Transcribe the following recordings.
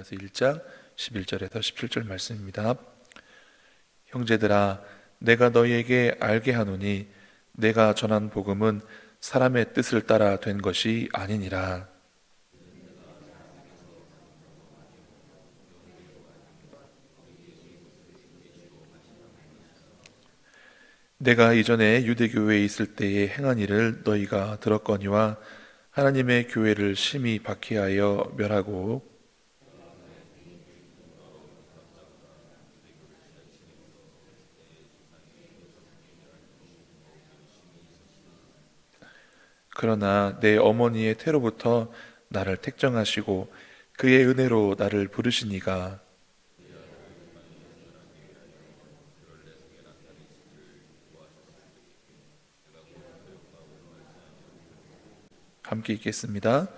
갈라디아서 1장 11절에서 17절 말씀입니다. 형제들아, 내가 너희에게 알게 하노니 내가 전한 복음은 사람의 뜻을 따라 된 것이 아니니라. 내가 이전에 유대교회에 있을 때에 행한 일을 너희가 들었거니와 하나님의 교회를 심히 박해하여 멸하고, 그러나 내 어머니의 태로부터 나를 택정하시고 그의 은혜로 나를 부르시니가 함께 읽겠습니다.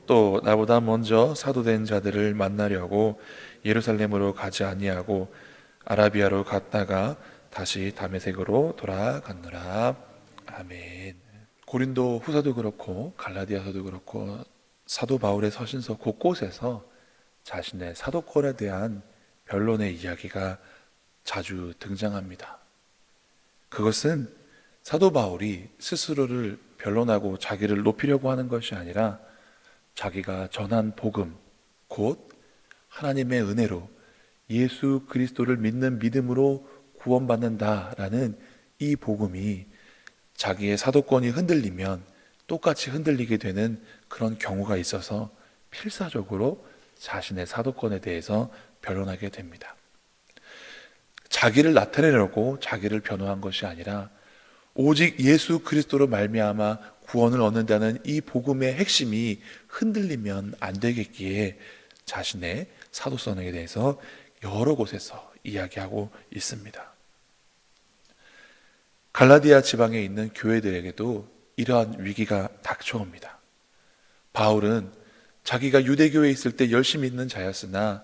또 나보다 먼저 사도된 자들을 만나려고 예루살렘으로 가지 아니하고 아라비아로 갔다가 다시 다메섹으로 돌아갔노라. 아멘. 고린도 후서도 그렇고 갈라디아서도 그렇고 사도 바울의 서신서 곳곳에서 자신의 사도권에 대한 변론의 이야기가 자주 등장합니다. 그것은 사도 바울이 스스로를 변론하고 자기를 높이려고 하는 것이 아니라 자기가 전한 복음, 곧 하나님의 은혜로 예수 그리스도를 믿는 믿음으로 구원받는다라는 이 복음이 자기의 사도권이 흔들리면 똑같이 흔들리게 되는 그런 경우가 있어서 필사적으로 자신의 사도권에 대해서 변론하게 됩니다. 자기를 나타내려고 자기를 변호한 것이 아니라 오직 예수 그리스도로 말미암아 구원을 얻는다는 이 복음의 핵심이 흔들리면 안 되겠기에 자신의 사도성에 대해서 여러 곳에서 이야기하고 있습니다. 갈라디아 지방에 있는 교회들에게도 이러한 위기가 닥쳐옵니다. 바울은 자기가 유대교회에 있을 때 열심히 있는 자였으나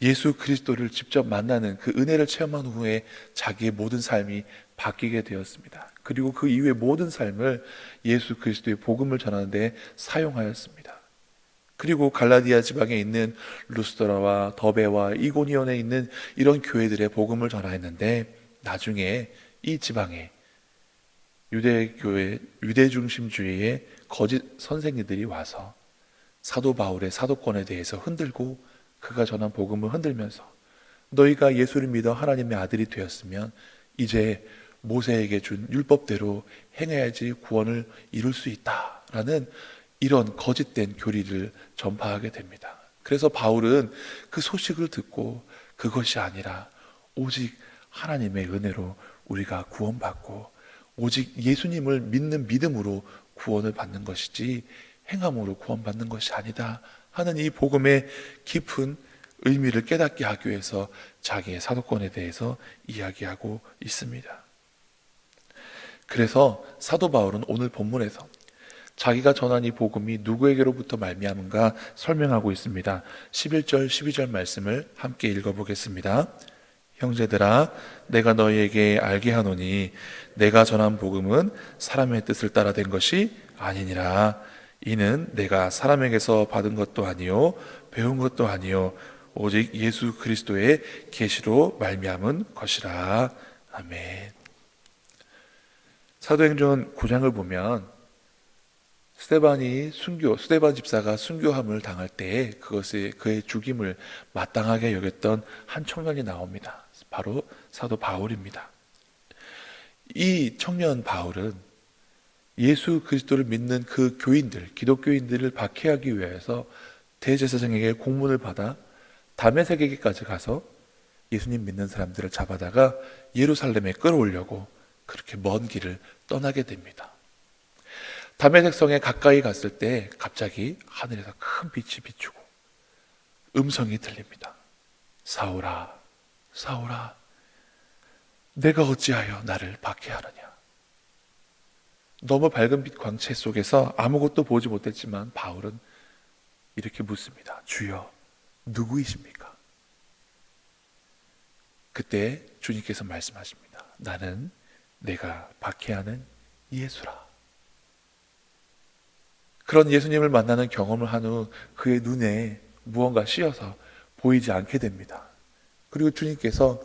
예수 그리스도를 직접 만나는 그 은혜를 체험한 후에 자기의 모든 삶이 바뀌게 되었습니다. 그리고 그 이후의 모든 삶을 예수 그리스도의 복음을 전하는 데 사용하였습니다. 그리고 갈라디아 지방에 있는 루스드라와 더베와 이고니온에 있는 이런 교회들의 복음을 전하였는데 나중에 이 지방에 유대교회, 유대중심주의의 거짓 선생님들이 와서 사도 바울의 사도권에 대해서 흔들고 그가 전한 복음을 흔들면서 너희가 예수를 믿어 하나님의 아들이 되었으면 이제 모세에게 준 율법대로 행해야지 구원을 이룰 수 있다라는 이런 거짓된 교리를 전파하게 됩니다. 그래서 바울은 그 소식을 듣고 그것이 아니라 오직 하나님의 은혜로 우리가 구원받고 오직 예수님을 믿는 믿음으로 구원을 받는 것이지 행함으로 구원받는 것이 아니다 하는 이 복음의 깊은 의미를 깨닫게 하기 위해서 자기의 사도권에 대해서 이야기하고 있습니다. 그래서 사도 바울은 오늘 본문에서 자기가 전한 이 복음이 누구에게로부터 말미암은가 설명하고 있습니다. 11절 12절 말씀을 함께 읽어보겠습니다. 형제들아, 내가 너희에게 알게 하노니 내가 전한 복음은 사람의 뜻을 따라 된 것이 아니니라. 이는 내가 사람에게서 받은 것도 아니요 배운 것도 아니요 오직 예수 그리스도의 계시로 말미암은 것이라. 아멘. 사도행전 9장을 보면 스데반 집사가 순교함을 당할 때에 그것이 그의 죽임을 마땅하게 여겼던 한 청년이 나옵니다. 바로 사도 바울입니다. 이 청년 바울은 예수 그리스도를 믿는 그 교인들, 기독교인들을 박해하기 위해서 대제사장에게 공문을 받아 다메섹에게까지 가서 예수님 믿는 사람들을 잡아다가 예루살렘에 끌어오려고 그렇게 먼 길을 떠나게 됩니다. 다메섹 성에 가까이 갔을 때 갑자기 하늘에서 큰 빛이 비추고 음성이 들립니다. 사울아, 사울아, 내가 어찌하여 나를 박해하느냐. 너무 밝은 빛 광채 속에서 아무것도 보지 못했지만 바울은 이렇게 묻습니다. 주여, 누구이십니까? 그때 주님께서 말씀하십니다. 나는 내가 박해하는 예수라. 그런 예수님을 만나는 경험을 한 후 그의 눈에 무언가 씌어서 보이지 않게 됩니다. 그리고 주님께서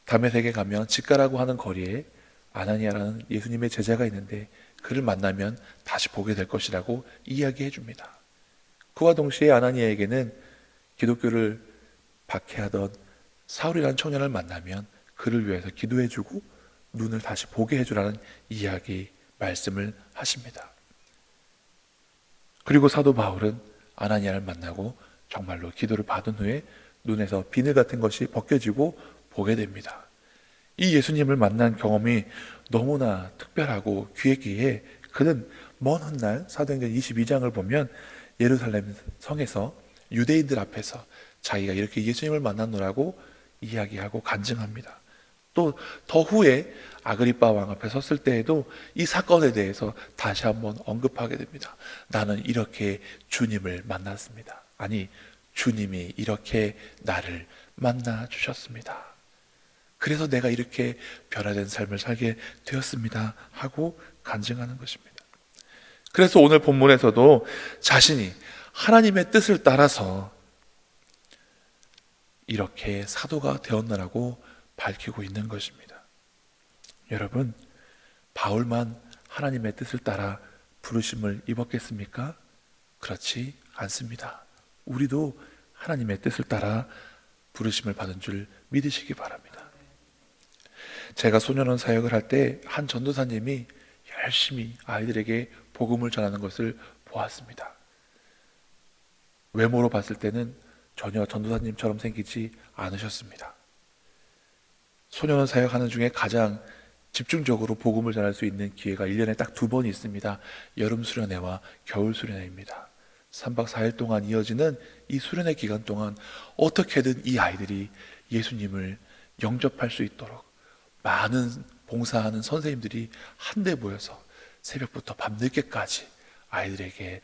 다메섹에 가면 직가라고 하는 거리에 아나니아라는 예수님의 제자가 있는데 그를 만나면 다시 보게 될 것이라고 이야기해 줍니다. 그와 동시에 아나니아에게는 기독교를 박해하던 사울이라는 청년을 만나면 그를 위해서 기도해 주고 눈을 다시 보게 해주라는 이야기 말씀을 하십니다. 그리고 사도 바울은 아나니아를 만나고 정말로 기도를 받은 후에 눈에서 비늘 같은 것이 벗겨지고 보게 됩니다. 이 예수님을 만난 경험이 너무나 특별하고 귀했기에 그는 먼 훗날 사도행전 22장을 보면 예루살렘 성에서 유대인들 앞에서 자기가 이렇게 예수님을 만났노라고 이야기하고 간증합니다. 또 더 후에 아그리빠 왕 앞에 섰을 때에도 이 사건에 대해서 다시 한번 언급하게 됩니다. 나는 이렇게 주님을 만났습니다. 아니, 주님이 이렇게 나를 만나 주셨습니다. 그래서 내가 이렇게 변화된 삶을 살게 되었습니다 하고 간증하는 것입니다. 그래서 오늘 본문에서도 자신이 하나님의 뜻을 따라서 이렇게 사도가 되었느라고 밝히고 있는 것입니다. 여러분, 바울만 하나님의 뜻을 따라 부르심을 입었겠습니까? 그렇지 않습니다. 우리도 하나님의 뜻을 따라 부르심을 받은 줄 믿으시기 바랍니다. 제가 소년원 사역을 할 때 한 전도사님이 열심히 아이들에게 복음을 전하는 것을 보았습니다. 외모로 봤을 때는 전혀 전도사님처럼 생기지 않으셨습니다. 소년원 사역하는 중에 가장 집중적으로 복음을 전할 수 있는 기회가 1년에 딱 2번 있습니다. 여름 수련회와 겨울 수련회입니다. 3박 4일 동안 이어지는 이 수련회 기간 동안 어떻게든 이 아이들이 예수님을 영접할 수 있도록 많은 봉사하는 선생님들이 한데 모여서 새벽부터 밤늦게까지 아이들에게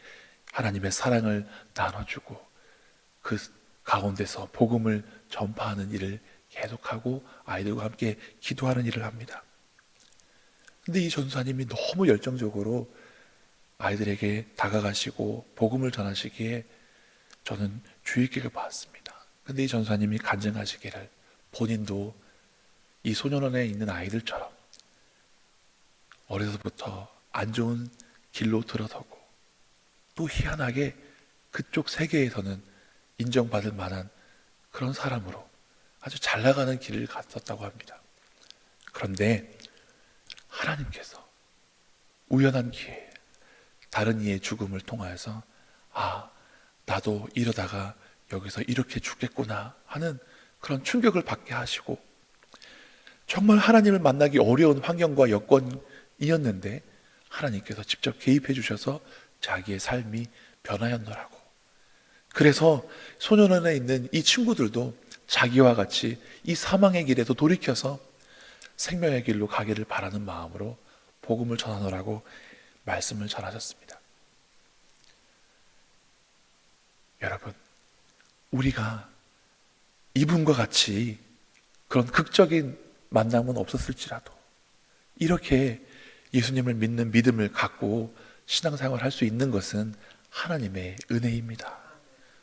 하나님의 사랑을 나눠주고 그 가운데서 복음을 전파하는 일을 계속하고 아이들과 함께 기도하는 일을 합니다. 근데 이 전사님이 너무 열정적으로 아이들에게 다가가시고 복음을 전하시기에 저는 주의 깊게 봤습니다. 근데 이 전사님이 간증하시기를 본인도 이 소년원에 있는 아이들처럼 어려서부터 안 좋은 길로 들어서고 또 희한하게 그쪽 세계에서는 인정받을 만한 그런 사람으로 아주 잘 나가는 길을 갔었다고 합니다. 그런데 하나님께서 우연한 기회에 다른 이의 죽음을 통하여서 나도 이러다가 여기서 이렇게 죽겠구나 하는 그런 충격을 받게 하시고 정말 하나님을 만나기 어려운 환경과 여건이었는데 하나님께서 직접 개입해 주셔서 자기의 삶이 변하였노라고. 그래서 소년원에 있는 이 친구들도 자기와 같이 이 사망의 길에서 돌이켜서 생명의 길로 가기를 바라는 마음으로 복음을 전하노라고 말씀을 전하셨습니다. 여러분, 우리가 이분과 같이 그런 극적인 만남은 없었을지라도 이렇게 예수님을 믿는 믿음을 갖고 신앙생활을 할 수 있는 것은 하나님의 은혜입니다.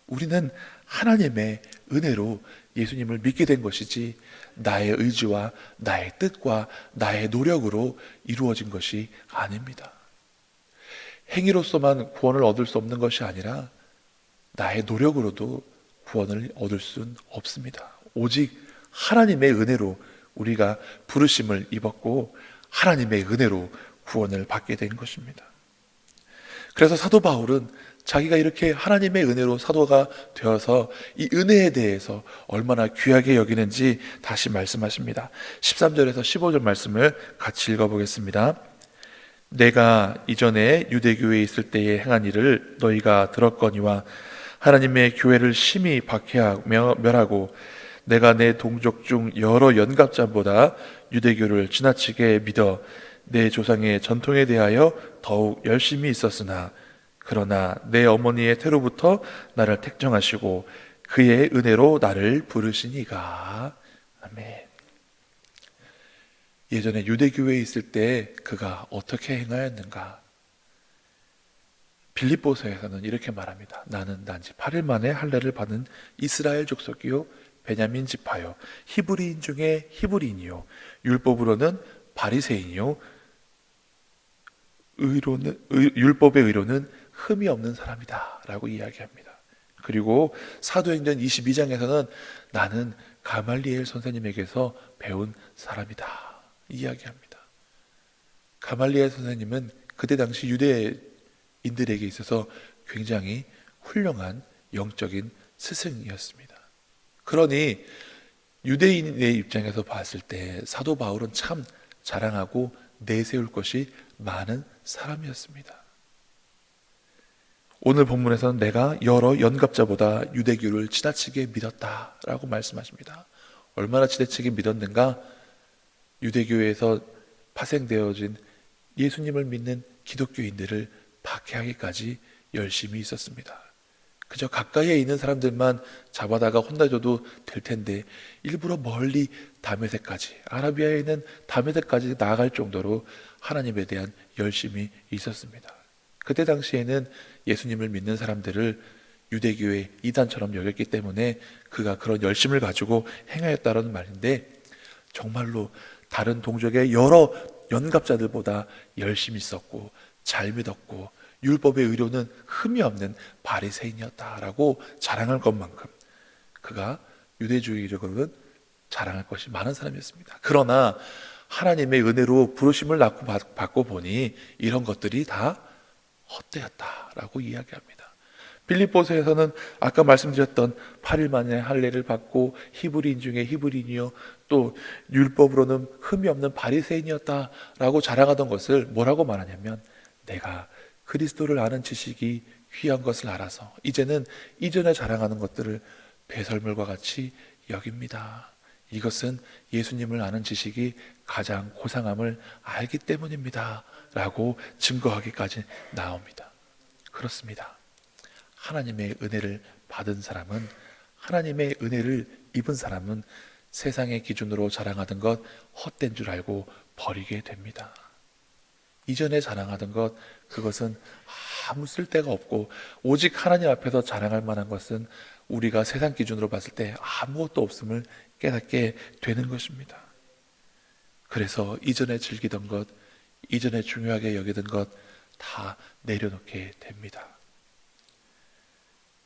우리는 하나님의 은혜로 예수님을 믿게 된 것이지 나의 의지와 나의 뜻과 나의 노력으로 이루어진 것이 아닙니다. 행위로서만 구원을 얻을 수 없는 것이 아니라 나의 노력으로도 구원을 얻을 수는 없습니다. 오직 하나님의 은혜로 우리가 부르심을 입었고 하나님의 은혜로 구원을 받게 된 것입니다. 그래서 사도 바울은 자기가 이렇게 하나님의 은혜로 사도가 되어서 이 은혜에 대해서 얼마나 귀하게 여기는지 다시 말씀하십니다. 13절에서 15절 말씀을 같이 읽어보겠습니다. 내가 이전에 유대교회에 있을 때에 행한 일을 너희가 들었거니와 하나님의 교회를 심히 박해하며 멸하고 내가 내 동족 중 여러 연갑자보다 유대교를 지나치게 믿어 내 조상의 전통에 대하여 더욱 열심히 있었으나 그러나 내 어머니의 태로부터 나를 택정하시고 그의 은혜로 나를 부르시니가. 아멘. 예전에 유대교회에 있을 때 그가 어떻게 행하였는가? 빌립보서에서는 이렇게 말합니다. 나는 난지 8일 만에 할례를 받은 이스라엘 족속이요 베냐민 지파요 히브리인 중에 히브리인이요 율법으로는 바리새인이요 율법의 의로는 흠이 없는 사람이다 라고 이야기합니다. 그리고 사도행전 22장에서는 나는 가말리엘 선생님에게서 배운 사람이다 이야기합니다. 가말리엘 선생님은 그때 당시 유대인들에게 있어서 굉장히 훌륭한 영적인 스승이었습니다. 그러니 유대인의 입장에서 봤을 때 사도 바울은 참 자랑하고 내세울 것이 많은 사람이었습니다. 오늘 본문에서는 내가 여러 연갑자보다 유대교를 지나치게 믿었다라고 말씀하십니다. 얼마나 지나치게 믿었는가? 유대교에서 파생되어진 예수님을 믿는 기독교인들을 박해하기까지 열심히 있었습니다. 그저 가까이에 있는 사람들만 잡아다가 혼내줘도 될 텐데 일부러 멀리 다메섹까지, 아라비아에 있는 다메섹까지 나아갈 정도로 하나님에 대한 열심이 있었습니다. 그때 당시에는 예수님을 믿는 사람들을 유대교의 이단처럼 여겼기 때문에 그가 그런 열심을 가지고 행하였다는 말인데, 정말로 다른 동족의 여러 연갑자들보다 열심히 있었고 잘 믿었고 율법의 의료는 흠이 없는 바리새인이었다라고 자랑할 것만큼 그가 유대주의적으로는 자랑할 것이 많은 사람이었습니다. 그러나 하나님의 은혜로 부르심을 받고 보니 이런 것들이 다 헛되었다라고 이야기합니다. 빌립보서에서는 아까 말씀드렸던 8일 만에 할례를 받고 히브리인 중에 히브리인이요 또 율법으로는 흠이 없는 바리새인이었다라고 자랑하던 것을 뭐라고 말하냐면, 내가 그리스도를 아는 지식이 귀한 것을 알아서 이제는 이전에 자랑하는 것들을 배설물과 같이 여깁니다. 이것은 예수님을 아는 지식이 가장 고상함을 알기 때문입니다 라고 증거하기까지 나옵니다. 그렇습니다. 하나님의 은혜를 받은 사람은, 하나님의 은혜를 입은 사람은 세상의 기준으로 자랑하던 것 헛된 줄 알고 버리게 됩니다. 이전에 자랑하던 것, 그것은 아무 쓸데가 없고 오직 하나님 앞에서 자랑할 만한 것은 우리가 세상 기준으로 봤을 때 아무것도 없음을 깨닫게 되는 것입니다. 그래서 이전에 즐기던 것, 이전에 중요하게 여기던 것 다 내려놓게 됩니다.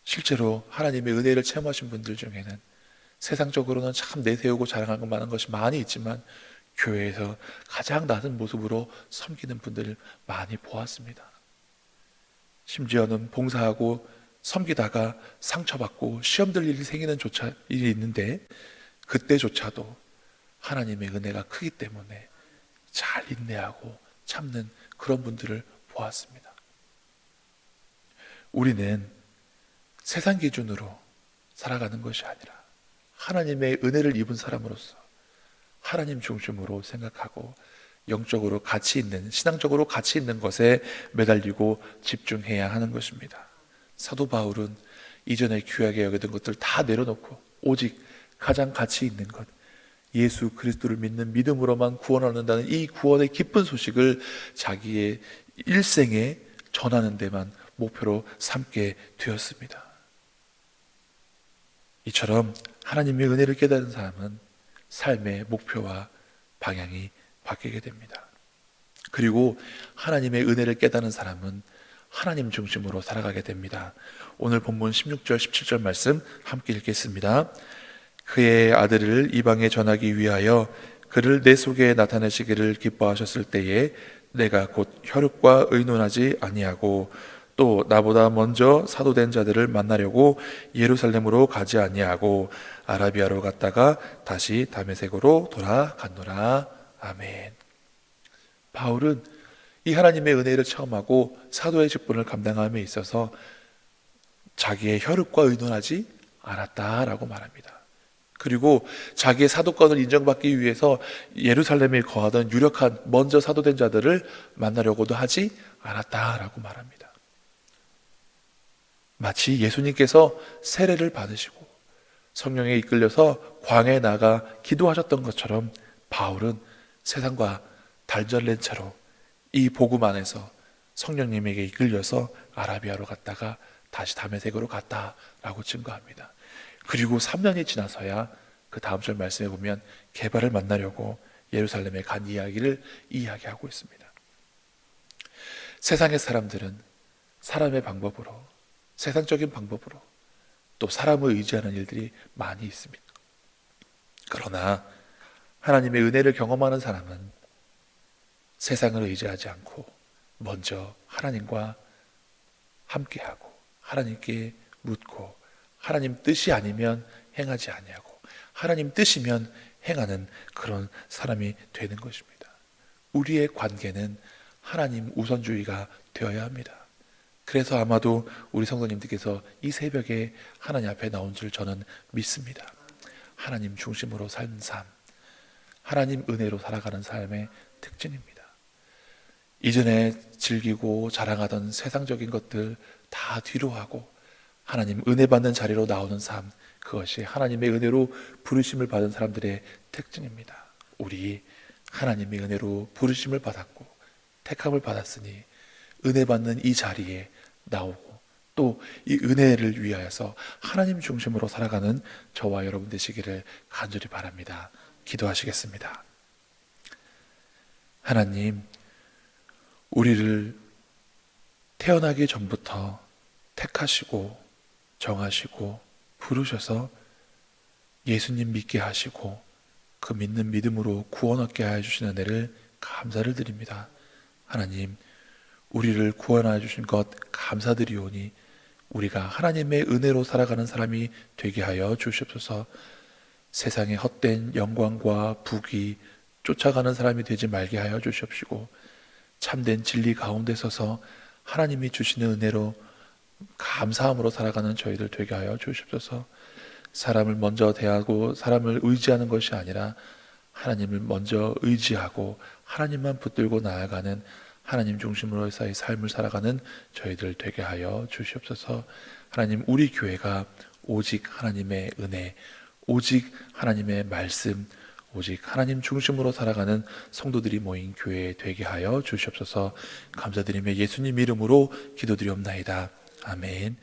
실제로 하나님의 은혜를 체험하신 분들 중에는 세상적으로는 참 내세우고 자랑할 것 많은 것이 많이 있지만 교회에서 가장 낮은 모습으로 섬기는 분들을 많이 보았습니다. 심지어는 봉사하고 섬기다가 상처받고 시험들 일이 생기는 일이 있는데 그때조차도 하나님의 은혜가 크기 때문에 잘 인내하고 참는 그런 분들을 보았습니다. 우리는 세상 기준으로 살아가는 것이 아니라 하나님의 은혜를 입은 사람으로서 하나님 중심으로 생각하고 영적으로 가치 있는, 신앙적으로 가치 있는 것에 매달리고 집중해야 하는 것입니다. 사도 바울은 이전에 귀하게 여기던 것들 다 내려놓고 오직 가장 가치 있는 것, 예수 그리스도를 믿는 믿음으로만 구원을 얻는다는 이 구원의 기쁜 소식을 자기의 일생에 전하는 데만 목표로 삼게 되었습니다. 이처럼 하나님의 은혜를 깨달은 사람은 삶의 목표와 방향이 바뀌게 됩니다. 그리고 하나님의 은혜를 깨닫는 사람은 하나님 중심으로 살아가게 됩니다. 오늘 본문 16절 17절 말씀 함께 읽겠습니다. 그의 아들을 이방에 전하기 위하여 그를 내 속에 나타내시기를 기뻐하셨을 때에 내가 곧 혈육과 의논하지 아니하고 또 나보다 먼저 사도된 자들을 만나려고 예루살렘으로 가지 아니하고 아라비아로 갔다가 다시 다메섹으로 돌아갔노라. 아멘. 바울은 이 하나님의 은혜를 체험하고 사도의 직분을 감당함에 있어서 자기의 혈육과 의논하지 않았다라고 말합니다. 그리고 자기의 사도권을 인정받기 위해서 예루살렘에 거하던 유력한 먼저 사도된 자들을 만나려고도 하지 않았다라고 말합니다. 마치 예수님께서 세례를 받으시고 성령에 이끌려서 광야에 나가 기도하셨던 것처럼 바울은 세상과 단절된 채로 이 복음 안에서 성령님에게 이끌려서 아라비아로 갔다가 다시 다메섹으로 갔다라고 증거합니다. 그리고 3년이 지나서야 그 다음 절 말씀에 보면 게바를 만나려고 예루살렘에 간 이야기를 이야기하고 있습니다. 세상의 사람들은 사람의 방법으로, 세상적인 방법으로 또 사람을 의지하는 일들이 많이 있습니다. 그러나 하나님의 은혜를 경험하는 사람은 세상을 의지하지 않고 먼저 하나님과 함께하고 하나님께 묻고 하나님 뜻이 아니면 행하지 아니하고 하나님 뜻이면 행하는 그런 사람이 되는 것입니다. 우리의 관계는 하나님 우선주의가 되어야 합니다. 그래서 아마도 우리 성도님들께서 이 새벽에 하나님 앞에 나온 줄 저는 믿습니다. 하나님 중심으로 사는 삶, 하나님 은혜로 살아가는 삶의 특징입니다. 이전에 즐기고 자랑하던 세상적인 것들 다 뒤로 하고 하나님 은혜 받는 자리로 나오는 삶, 그것이 하나님의 은혜로 부르심을 받은 사람들의 특징입니다. 우리 하나님의 은혜로 부르심을 받았고 택함을 받았으니 은혜 받는 이 자리에 나오고 또 이 은혜를 위하여서 하나님 중심으로 살아가는 저와 여러분 되시기를 간절히 바랍니다. 기도하시겠습니다. 하나님, 우리를 태어나기 전부터 택하시고 정하시고 부르셔서 예수님 믿게 하시고 그 믿는 믿음으로 구원 얻게 하여 주신 은혜를 감사를 드립니다. 하나님, 우리를 구원하여 주신 것 감사드리오니 우리가 하나님의 은혜로 살아가는 사람이 되게 하여 주시옵소서. 세상의 헛된 영광과 부귀 쫓아가는 사람이 되지 말게 하여 주시옵시고 참된 진리 가운데 서서 하나님이 주시는 은혜로 감사함으로 살아가는 저희들 되게 하여 주시옵소서. 사람을 먼저 대하고 사람을 의지하는 것이 아니라 하나님을 먼저 의지하고 하나님만 붙들고 나아가는 하나님 중심으로서의 삶을 살아가는 저희들 되게 하여 주시옵소서. 하나님, 우리 교회가 오직 하나님의 은혜, 오직 하나님의 말씀, 오직 하나님 중심으로 살아가는 성도들이 모인 교회 되게 하여 주시옵소서. 감사드리며 예수님 이름으로 기도드리옵나이다. 아멘.